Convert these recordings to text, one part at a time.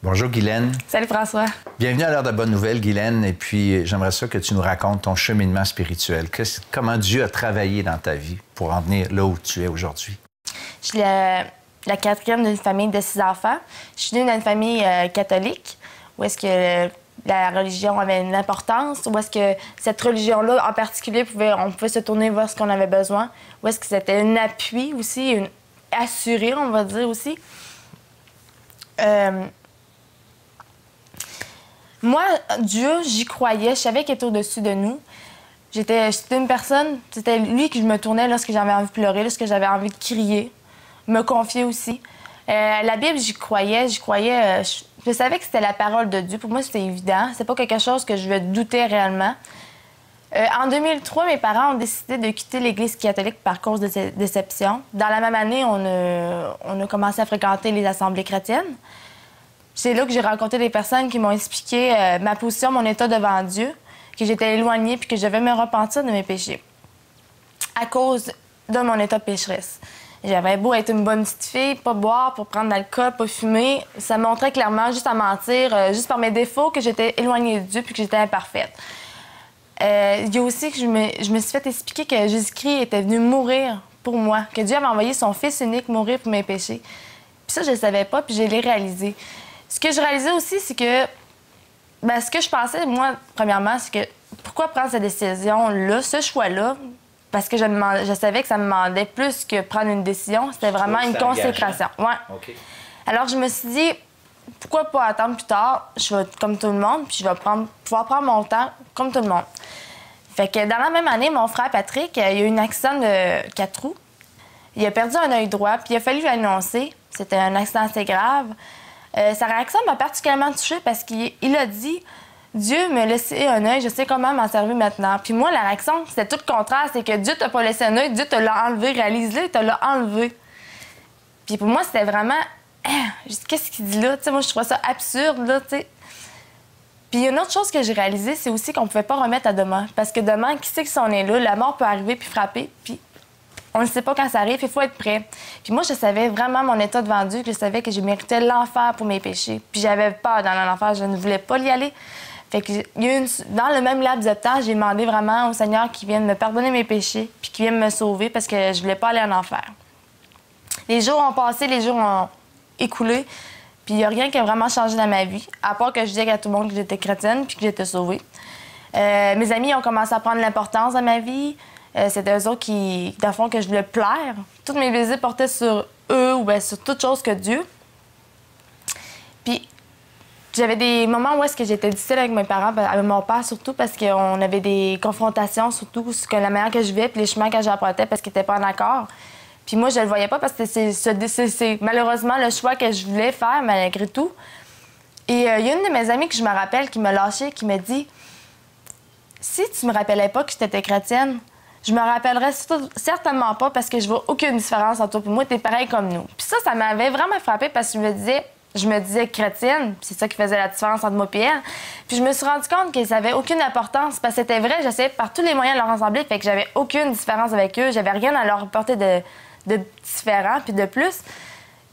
Bonjour Guylaine. Salut François. Bienvenue à l'heure de bonnes nouvelles, Guylaine. Et puis, j'aimerais ça que tu nous racontes ton cheminement spirituel. Comment Dieu a travaillé dans ta vie pour en venir là où tu es aujourd'hui? Je suis la quatrième d'une famille de 6 enfants. Je suis née dans une famille catholique, où est-ce que la religion avait une importance, où est-ce que cette religion-là, en particulier, on pouvait se tourner vers ce qu'on avait besoin, où est-ce que c'était un appui aussi, assuré, on va dire aussi. Moi, Dieu, j'y croyais. Je savais qu'il était au-dessus de nous. J'étais une personne, c'était lui que je me tournais lorsque j'avais envie de pleurer, lorsque j'avais envie de crier, me confier aussi. La Bible, j'y croyais. Je savais que c'était la parole de Dieu. Pour moi, c'était évident. C'est pas quelque chose que je doutais réellement. En 2003, mes parents ont décidé de quitter l'Église catholique par cause de déception. Dans la même année, on a commencé à fréquenter les assemblées chrétiennes. C'est là que j'ai rencontré des personnes qui m'ont expliqué ma position, mon état devant Dieu, que j'étais éloignée puis que je devais me repentir de mes péchés à cause de mon état pécheresse. J'avais beau être une bonne petite fille, pas boire, pas prendre d'alcool, pas fumer. Ça montrait clairement, juste à mentir, juste par mes défauts, que j'étais éloignée de Dieu puis que j'étais imparfaite. Il y a aussi que je me suis fait expliquer que Jésus-Christ était venu mourir pour moi, que Dieu avait envoyé son Fils unique mourir pour mes péchés. Puis ça, je le savais pas, puis je l'ai réalisé. Ce que je réalisais aussi, c'est que ce que je pensais, moi, premièrement, c'est que pourquoi prendre cette décision-là, ce choix-là? Parce que je savais que ça me demandait plus que prendre une décision. C'était vraiment une consécration. Ouais. Okay. Alors, je me suis dit, pourquoi pas attendre plus tard? Je vais être comme tout le monde, puis je vais pouvoir prendre mon temps comme tout le monde. Fait que dans la même année, mon frère Patrick, il a eu un accident de 4 roues. Il a perdu un œil droit, puis il a fallu l'annoncer. C'était un accident assez grave. Sa réaction m'a particulièrement touchée parce qu'il a dit « Dieu m'a laissé un œil, je sais comment m'en servir maintenant. » Puis moi, la réaction, c'était tout le contraire. C'est que Dieu t'a pas laissé un œil, Dieu te l'a enlevé. Réalise-le, il te l'a enlevé. Puis pour moi, c'était vraiment « Qu'est-ce qu'il dit là? » Moi, je trouvais ça absurde, là, tu sais. Puis il y a une autre chose que j'ai réalisée, c'est aussi qu'on pouvait pas remettre à demain. Parce que demain, qui sait que si on est là, la mort peut arriver puis frapper, puis on ne sait pas quand ça arrive, il faut être prêt. Puis moi, je savais vraiment mon état devant Dieu, que je savais que je méritais l'enfer pour mes péchés. Puis j'avais peur dans l'enfer, je ne voulais pas y aller. Fait que dans le même laps de temps, j'ai demandé vraiment au Seigneur qu'il vienne me pardonner mes péchés, puis qu'il vienne me sauver parce que je voulais pas aller en enfer. Les jours ont passé, les jours ont écoulé, puis il n'y a rien qui a vraiment changé dans ma vie, à part que je disais à tout le monde que j'étais chrétienne puis que j'étais sauvée. Mes amis ont commencé à prendre l'importance dans ma vie. C'était eux autres qui, dans le fond, que je voulais plaire. Toutes mes baisers portaient sur eux ou bien sur toute chose que Dieu. Puis, j'avais des moments où est-ce que j'étais difficile avec mes parents, avec mon père surtout, parce qu'on avait des confrontations, surtout sur la manière que je vivais puis les chemins que j'apportais parce qu'ils n'étaient pas en accord. Puis moi, je le voyais pas parce que c'est malheureusement le choix que je voulais faire, malgré tout. Et il y a une de mes amies que je me rappelle qui m'a lâchée, qui m'a dit « Si tu me rappelais pas que tu étais chrétienne, je me rappellerais certainement pas parce que je vois aucune différence entre toi et moi, t'es pareil comme nous. » Puis ça m'avait vraiment frappée parce que je me disais chrétienne, puis c'est ça qui faisait la différence entre moi et elle. Puis je me suis rendu compte que ça avait aucune importance parce que c'était vrai, j'essayais par tous les moyens de leur ressembler, fait que j'avais aucune différence avec eux, j'avais rien à leur apporter de différent puis de plus.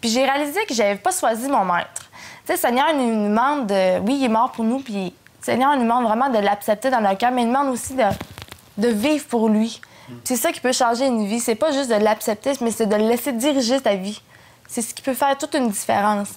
Puis j'ai réalisé que j'avais pas choisi mon maître. Tu sais, le Seigneur il nous demande oui, il est mort pour nous, puis le Seigneur nous demande vraiment de l'accepter dans notre cœur, mais il nous demande aussi de vivre pour lui. C'est ça qui peut changer une vie. C'est pas juste de l'accepter, mais c'est de le laisser diriger ta vie. C'est ce qui peut faire toute une différence.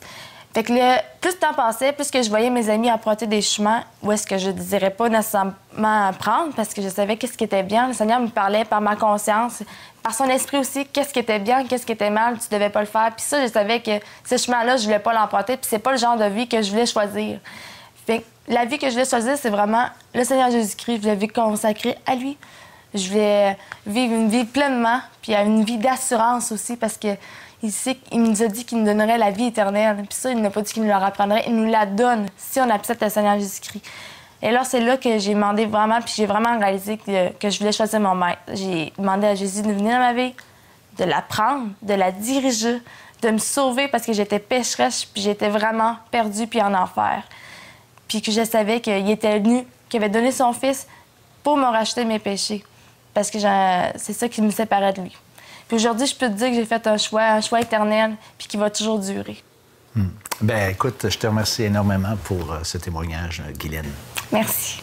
Fait que plus le temps passait, plus que je voyais mes amis emprunter des chemins où est-ce que je ne désirais pas nécessairement prendre parce que je savais qu'est-ce qui était bien. Le Seigneur me parlait par ma conscience, par son esprit aussi, qu'est-ce qui était bien, qu'est-ce qui était mal, tu devais pas le faire. Puis ça, je savais que ce chemin-là, je voulais pas l'emprunter, puis c'est pas le genre de vie que je voulais choisir. Fait que la vie que je voulais choisir, c'est vraiment le Seigneur Jésus-Christ. Je voulais vivre consacrée à lui. Je voulais vivre une vie pleinement, puis une vie d'assurance aussi, parce que il nous a dit qu'il nous donnerait la vie éternelle. Puis ça, il n'a pas dit qu'il nous la apprendrait. Il nous la donne si on accepte le Seigneur Jésus-Christ. Et là, c'est là que j'ai demandé vraiment, puis j'ai vraiment réalisé que je voulais choisir mon maître. J'ai demandé à Jésus de venir dans ma vie, de la prendre, de la diriger, de me sauver parce que j'étais pécheresse, puis j'étais vraiment perdue puis en enfer. Puis que je savais qu'il était venu, qu'il avait donné son Fils pour me racheter mes péchés. Parce que c'est ça qui me séparait de lui. Puis aujourd'hui, je peux te dire que j'ai fait un choix éternel, puis qui va toujours durer. Ben, écoute, je te remercie énormément pour ce témoignage, Guylaine. Merci.